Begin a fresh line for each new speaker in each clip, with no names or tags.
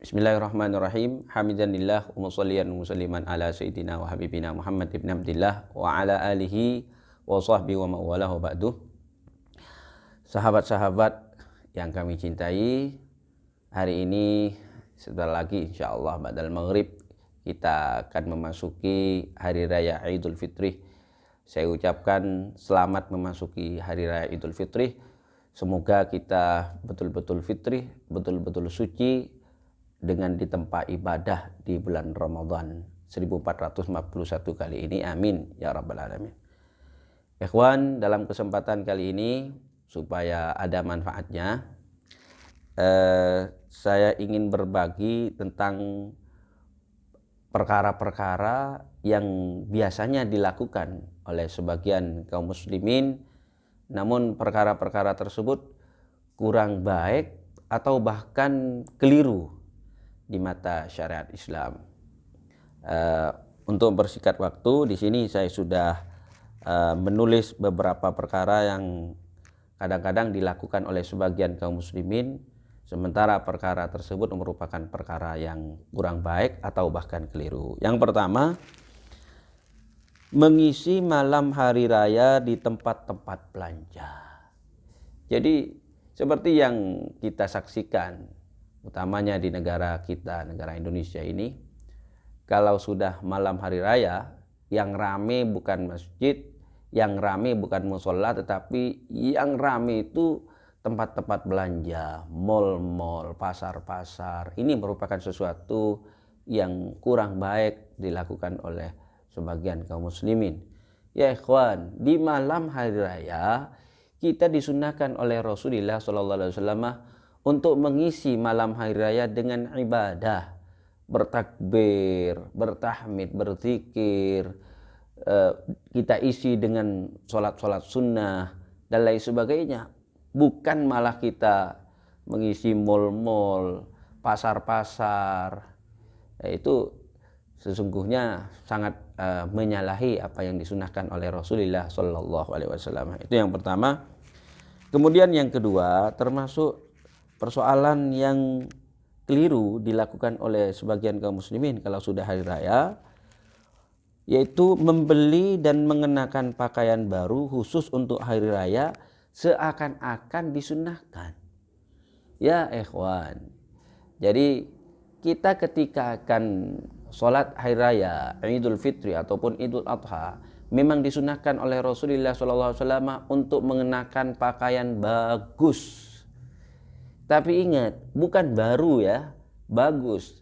Bismillahirrahmanirrahim. Hamdanillah wa musalliyan wa musalliman ala sayyidina wa habibina Muhammad ibn Abdillah wa ala alihi wa sahbihi wa mawalahu ba'du. Sahabat-sahabat yang kami cintai, hari ini sebentar lagi insyaallah ba'dal maghrib kita akan memasuki hari raya Idul Fitri. Saya ucapkan selamat memasuki hari raya Idul Fitri. Semoga kita betul-betul fitri, betul-betul suci dengan ditempa ibadah di bulan Ramadan 1441 kali ini. Amin ya rabbal alamin. Ikhwan, dalam kesempatan kali ini supaya ada manfaatnya, saya ingin berbagi tentang perkara-perkara yang biasanya dilakukan oleh sebagian kaum muslimin, namun perkara-perkara tersebut kurang baik atau bahkan keliru di mata syariat Islam. Untuk bersingkat waktu, di sini saya sudah menulis beberapa perkara yang kadang-kadang dilakukan oleh sebagian kaum muslimin, sementara perkara tersebut merupakan perkara yang kurang baik atau bahkan keliru. Yang pertama, mengisi malam hari raya di tempat-tempat belanja. Jadi seperti yang kita saksikan, utamanya di negara kita, negara Indonesia ini, kalau sudah malam hari raya, yang rame bukan masjid, yang rame bukan musola, tetapi yang rame itu tempat-tempat belanja, mal-mal, pasar-pasar. Ini merupakan sesuatu yang kurang baik dilakukan oleh sebagian kaum muslimin. Ya ikhwan, di malam hari raya kita disunahkan oleh Rasulullah SAW untuk mengisi malam hari raya dengan ibadah, bertakbir, bertahmid, berzikir, kita isi dengan sholat-sholat sunnah dan lain sebagainya. Bukan malah kita mengisi mal-mal, pasar-pasar. Itu sesungguhnya sangat menyalahi apa yang disunahkan oleh Rasulullah SAW. Itu yang pertama. Kemudian yang kedua, termasuk persoalan yang keliru dilakukan oleh sebagian kaum muslimin kalau sudah hari raya, yaitu membeli dan mengenakan pakaian baru khusus untuk hari raya seakan-akan disunahkan. Ya ikhwan, jadi kita ketika akan sholat hari raya Idul Fitri ataupun Idul Adha, memang disunahkan oleh Rasulullah SAW untuk mengenakan pakaian bagus. Tapi ingat, bukan baru ya, bagus.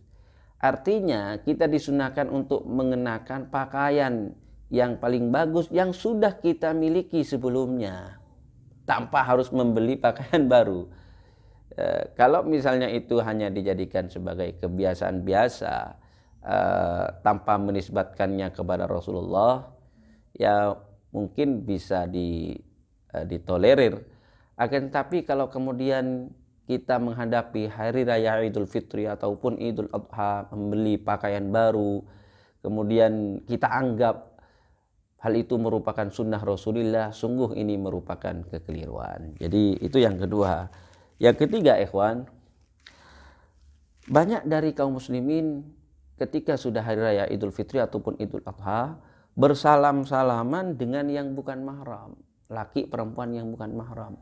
Artinya kita disunahkan untuk mengenakan pakaian yang paling bagus yang sudah kita miliki sebelumnya, tanpa harus membeli pakaian baru. Kalau misalnya itu hanya dijadikan sebagai kebiasaan biasa, tanpa menisbatkannya kepada Rasulullah, ya mungkin bisa ditolerir. Akan tapi kalau kemudian kita menghadapi hari raya Idul Fitri ataupun Idul Adha, membeli pakaian baru, kemudian kita anggap hal itu merupakan sunnah Rasulullah, sungguh ini merupakan kekeliruan. Jadi itu yang kedua. Yang ketiga ikhwan, banyak dari kaum muslimin ketika sudah hari raya Idul Fitri ataupun Idul Adha bersalam-salaman dengan yang bukan mahram, laki perempuan yang bukan mahram.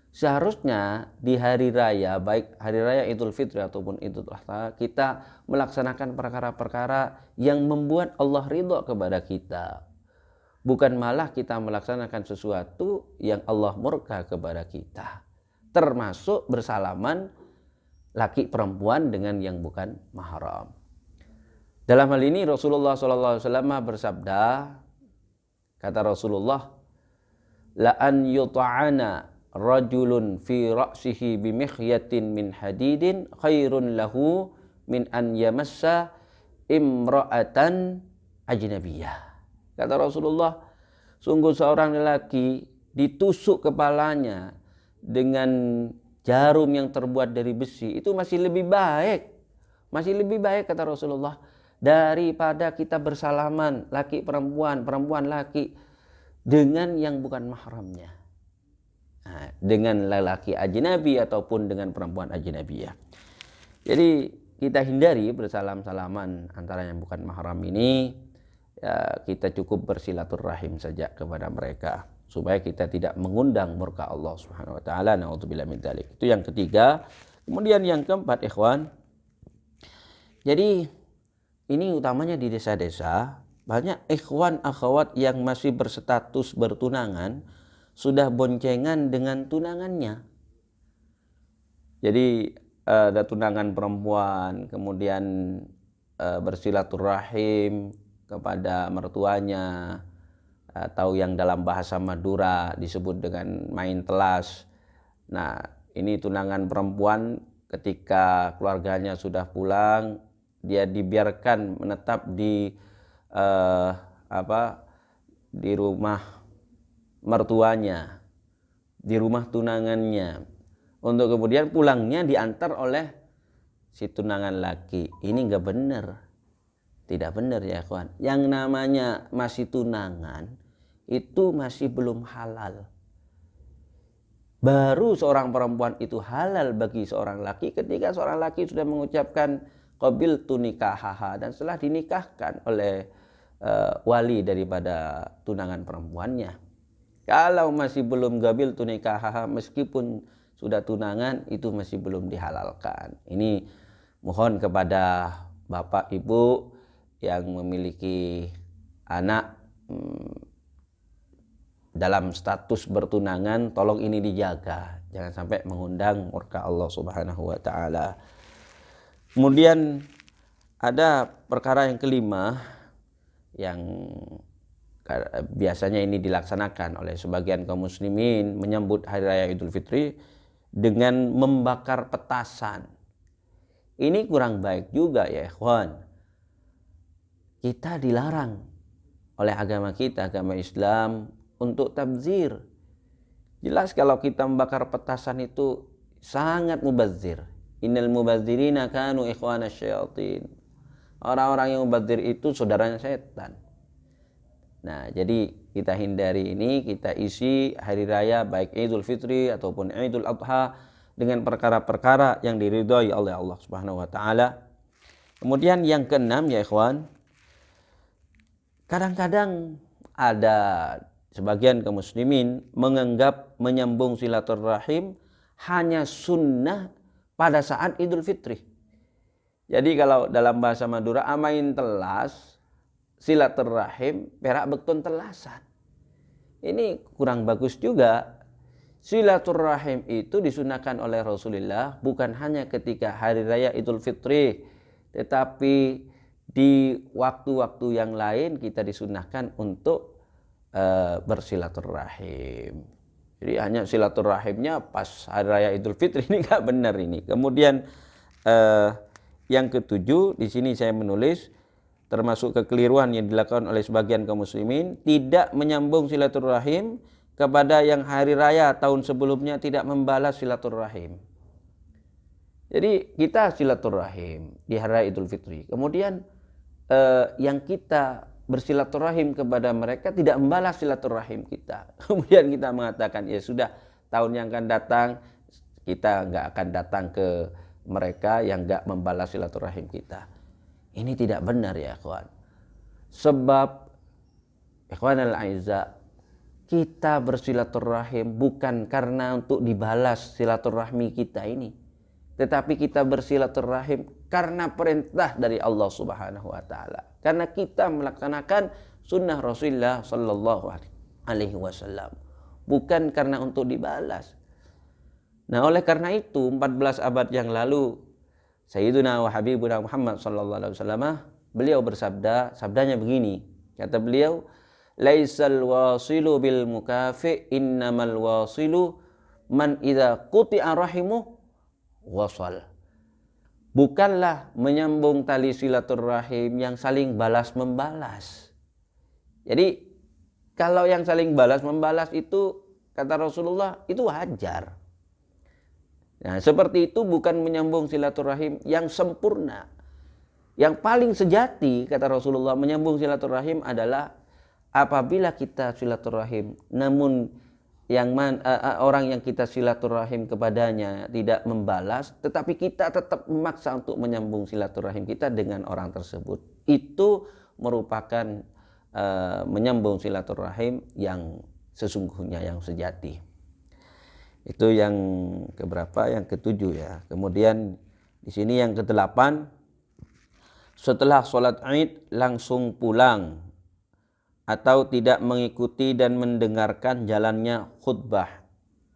Seharusnya di hari raya, baik hari raya Idul Fitri ataupun Idul Adha, kita melaksanakan perkara-perkara yang membuat Allah ridho kepada kita. Bukan malah kita melaksanakan sesuatu yang Allah murka kepada kita. Termasuk bersalaman laki perempuan dengan yang bukan mahram. Dalam hal ini Rasulullah SAW bersabda, kata Rasulullah, la an yuta'ana rajulun fi ra'sihi bimikhyatin min hadidin khairun lahu min an yamassa imra'atan ajnabiyah. Kata Rasulullah, sungguh seorang lelaki ditusuk kepalanya dengan jarum yang terbuat dari besi itu masih lebih baik kata Rasulullah, daripada kita bersalaman laki perempuan, perempuan laki dengan yang bukan mahramnya. Dengan lelaki ajnabi ataupun dengan perempuan ajnabiyah. Jadi kita hindari bersalam-salaman antara yang bukan mahram ini. Ya, kita cukup bersilaturahim saja kepada mereka supaya kita tidak mengundang murka Allah Subhanahu wa taala. Naudzubillah min dzalik. Itu yang ketiga. Kemudian yang keempat, ikhwan. Jadi ini utamanya di desa-desa, banyak ikhwan akhwat yang masih berstatus bertunangan sudah boncengan dengan tunangannya. Jadi ada tunangan perempuan, kemudian bersilaturahim kepada mertuanya, atau yang dalam bahasa Madura disebut dengan main telas. Nah, ini tunangan perempuan ketika keluarganya sudah pulang, dia dibiarkan menetap di di rumah mertuanya, di rumah tunangannya, untuk kemudian pulangnya diantar oleh si tunangan laki. Ini enggak benar. Tidak benar ya kawan. Yang namanya masih tunangan itu masih belum halal. Baru seorang perempuan itu halal bagi seorang laki ketika seorang laki sudah mengucapkan qabiltu nikahaha, dan setelah dinikahkan oleh wali daripada tunangan perempuannya. Kalau masih belum qabiltu nikahaha, meskipun sudah tunangan, itu masih belum dihalalkan. Ini mohon kepada bapak ibu yang memiliki anak dalam status bertunangan, tolong ini dijaga, jangan sampai mengundang murka Allah Subhanahu wa taala. Kemudian ada perkara yang kelima yang biasanya ini dilaksanakan oleh sebagian kaum muslimin menyambut hari raya Idul Fitri dengan membakar petasan. Ini kurang baik juga ya ikhwan. Kita dilarang oleh agama kita, agama Islam, untuk tabzir. Jelas kalau kita membakar petasan itu sangat mubazir. Innal mubazirina kanu ikhwana syayatin. Orang-orang yang mubazir itu saudaranya setan. Nah, jadi kita hindari ini, kita isi hari raya baik Idul Fitri ataupun Idul Adha dengan perkara-perkara yang diridhai oleh Allah Subhanahu wa taala. Kemudian yang keenam ya ikhwan, kadang-kadang ada sebagian kaum muslimin menganggap menyambung silaturahim hanya sunnah pada saat Idul Fitri. Jadi kalau dalam bahasa Madura, amain telas, silaturahim, perak bektun telasan. Ini kurang bagus juga. Silaturahim itu disunahkan oleh Rasulullah bukan hanya ketika hari raya Idul Fitri, tetapi di waktu-waktu yang lain kita disunahkan untuk bersilaturahim. Jadi hanya silaturahimnya pas hari raya Idul Fitri, ini nggak benar ini. Kemudian yang ketujuh, di sini saya menulis termasuk kekeliruan yang dilakukan oleh sebagian kaum muslimin, tidak menyambung silaturahim kepada yang hari raya tahun sebelumnya tidak membalas silaturahim. Jadi kita silaturahim di hari raya Idul Fitri, kemudian yang kita bersilaturahim kepada mereka tidak membalas silaturahim kita. Kemudian kita mengatakan, ya sudah, tahun yang akan datang kita nggak akan datang ke mereka yang nggak membalas silaturahim kita. Ini tidak benar ya kawan. Sebab ikhwan al-aizza, kita bersilaturahim bukan karena untuk dibalas silaturahmi kita ini, tetapi kita bersilaturahim karena perintah dari Allah Subhanahu wa taala. Karena kita melaksanakan sunnah Rasulullah sallallahu alaihi wasallam, bukan karena untuk dibalas. Nah, oleh karena itu 14 abad yang lalu Sayyiduna wa Habibuna Muhammad sallallahu alaihi wasallam beliau bersabda, sabdanya begini. Kata beliau, "Laisal wasilu bil mukafi, innamal wasilu man idza quti'a rahimu wasal." Bukanlah menyambung tali silaturahim yang saling balas membalas. Jadi kalau yang saling balas membalas itu, kata Rasulullah, itu wajar. Nah, seperti itu bukan menyambung silaturahim yang sempurna. Yang paling sejati, kata Rasulullah, menyambung silaturahim adalah apabila kita silaturahim namun orang yang kita silaturahim kepadanya tidak membalas, tetapi kita tetap memaksa untuk menyambung silaturahim kita dengan orang tersebut, itu merupakan menyambung silaturahim yang sesungguhnya, yang sejati. Itu yang keberapa? Yang ketujuh ya. Kemudian di sini yang kedelapan, setelah sholat Id langsung pulang atau tidak mengikuti dan mendengarkan jalannya khutbah,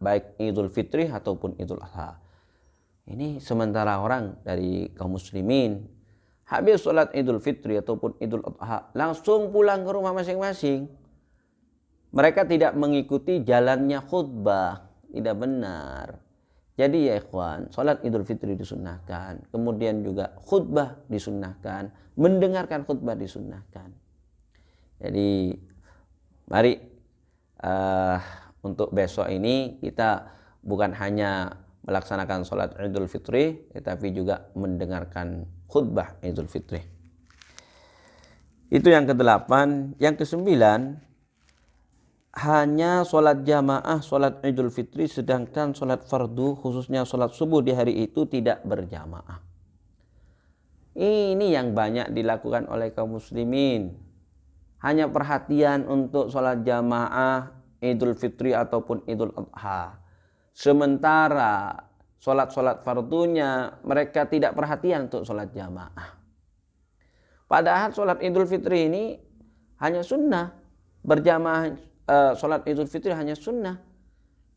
baik Idul Fitri ataupun Idul Adha. Ini sementara orang dari kaum muslimin habis sholat Idul Fitri ataupun Idul Adha langsung pulang ke rumah masing-masing. Mereka tidak mengikuti jalannya khutbah, tidak benar. Jadi ya ikhwan, sholat Idul Fitri disunnahkan, kemudian juga khutbah disunnahkan, mendengarkan khutbah disunnahkan. Jadi mari untuk besok ini kita bukan hanya melaksanakan sholat Idul Fitri, tetapi juga mendengarkan khutbah Idul Fitri. Itu yang kedelapan. Yang kesembilan, hanya sholat jamaah sholat Idul Fitri, sedangkan sholat fardu khususnya sholat subuh di hari itu tidak berjamaah. Ini yang banyak dilakukan oleh kaum muslimin. Hanya perhatian untuk sholat jamaah Idul Fitri ataupun Idul Adha. Sementara sholat-sholat fardunya mereka tidak perhatian untuk sholat jamaah. Padahal sholat Idul Fitri ini hanya sunnah. Berjamaah sholat Idul Fitri hanya sunnah.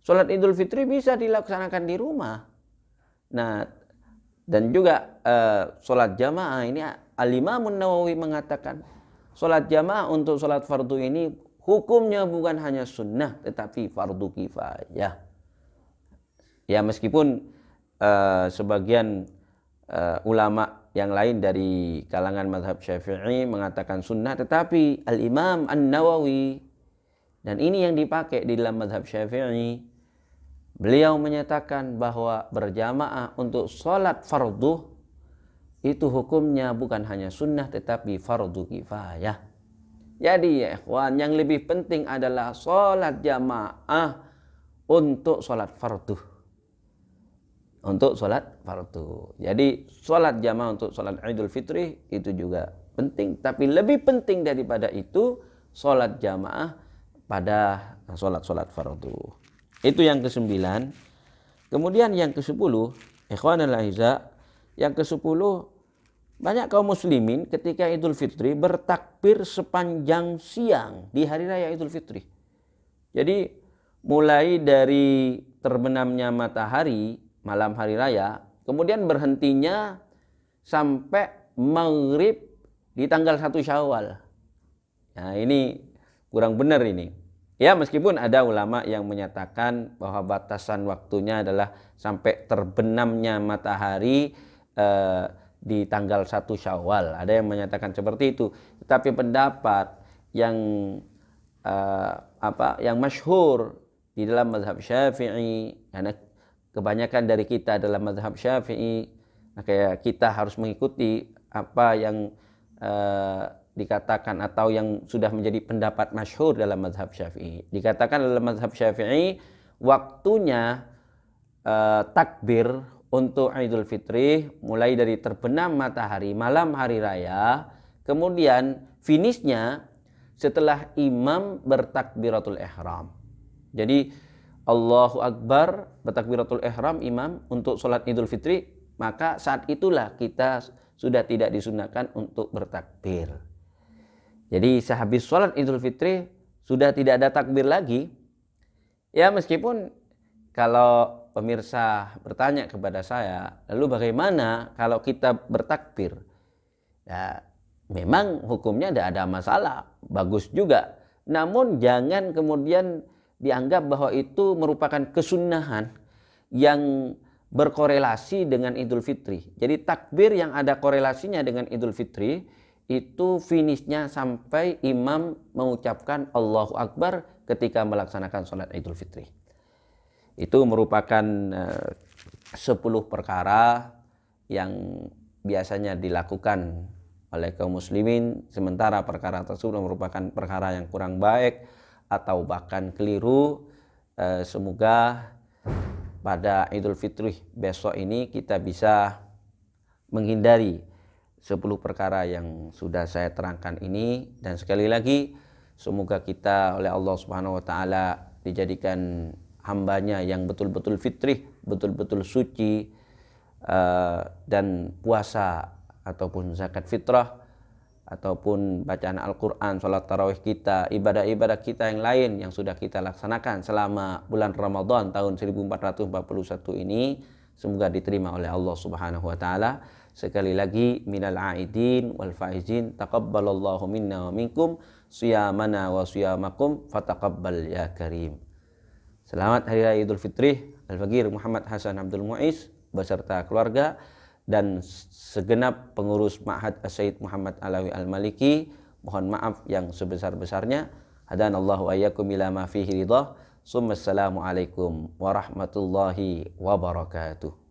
Sholat Idul Fitri bisa dilaksanakan di rumah. Nah, dan juga sholat jamaah ini Al-Imam Nawawi mengatakan sholat jamaah untuk sholat fardu ini hukumnya bukan hanya sunnah tetapi fardu kifayah. Ya meskipun sebagian ulama yang lain dari kalangan mazhab Syafi'i mengatakan sunnah, tetapi Al-Imam An-Nawawi, dan ini yang dipakai di dalam mazhab Syafi'i, beliau menyatakan bahwa berjamaah untuk sholat fardu itu hukumnya bukan hanya sunnah tetapi fardu kifayah. Jadi ya ikhwan, yang lebih penting adalah sholat jamaah untuk sholat fardu. Untuk sholat fardu. Jadi sholat jamaah untuk sholat Idul Fitri itu juga penting. Tapi lebih penting daripada itu sholat jamaah pada sholat-sholat fardu. Itu yang ke-9. Kemudian yang ke-10, ikhwanul aizza, yang ke-10, banyak kaum muslimin ketika Idul Fitri bertakbir sepanjang siang di hari raya Idul Fitri. Jadi mulai dari terbenamnya matahari malam hari raya, kemudian berhentinya sampai maghrib di tanggal 1 Syawal. Nah ini kurang benar ini. Ya meskipun ada ulama yang menyatakan bahwa batasan waktunya adalah sampai terbenamnya matahari di tanggal 1 Syawal. Ada yang menyatakan seperti itu. Tetapi pendapat yang yang masyhur di dalam mazhab Syafi'i, karena kebanyakan dari kita dalam mazhab Syafi'i, maka kita harus mengikuti apa yang dikatakan atau yang sudah menjadi pendapat masyhur dalam mazhab Syafi'i. Dikatakan dalam mazhab Syafi'i waktunya takbir untuk Idul Fitri mulai dari terbenam matahari malam hari raya, kemudian finishnya setelah imam bertakbiratul ihram. Jadi Allahu Akbar bertakbiratul ihram imam untuk sholat Idul Fitri, maka saat itulah kita sudah tidak disunahkan untuk bertakbir. Jadi sehabis sholat Idul Fitri sudah tidak ada takbir lagi. Ya meskipun kalau pemirsa bertanya kepada saya, lalu bagaimana kalau kita bertakbir? Ya, memang hukumnya tidak ada masalah, bagus juga. Namun jangan kemudian dianggap bahwa itu merupakan kesunahan yang berkorelasi dengan Idul Fitri. Jadi takbir yang ada korelasinya dengan Idul Fitri itu finishnya sampai imam mengucapkan Allahu Akbar ketika melaksanakan sholat Idul Fitri. Itu merupakan 10 perkara yang biasanya dilakukan oleh kaum muslimin, sementara perkara tersebut merupakan perkara yang kurang baik atau bahkan keliru, Semoga pada Idul Fitri besok ini kita bisa menghindari 10 perkara yang sudah saya terangkan ini, dan sekali lagi semoga kita oleh Allah Subhanahu wa taala dijadikan hambanya yang betul-betul fitrih, betul-betul suci, dan puasa ataupun zakat fitrah ataupun bacaan Al-Quran, sholat tarawih kita, ibadah-ibadah kita yang lain yang sudah kita laksanakan selama bulan Ramadan tahun 1441 ini, semoga diterima oleh Allah Subhanahu wa taala. Sekali lagi, minal aidin wal faizin, taqabbalallahu minna wa minkum siyamana wa siyamakum fataqabbal ya karim. Selamat Hari Raya Idul Fitri. Al-Faqir Muhammad Hasan Abdul Muiz beserta keluarga dan segenap pengurus Ma'had As-Sayyid Muhammad Alawi Al-Maliki, mohon maaf yang sebesar-besarnya. Hadanallahu ayyakum ila ma fihi ridha. Assalamualaikum warahmatullahi wabarakatuh.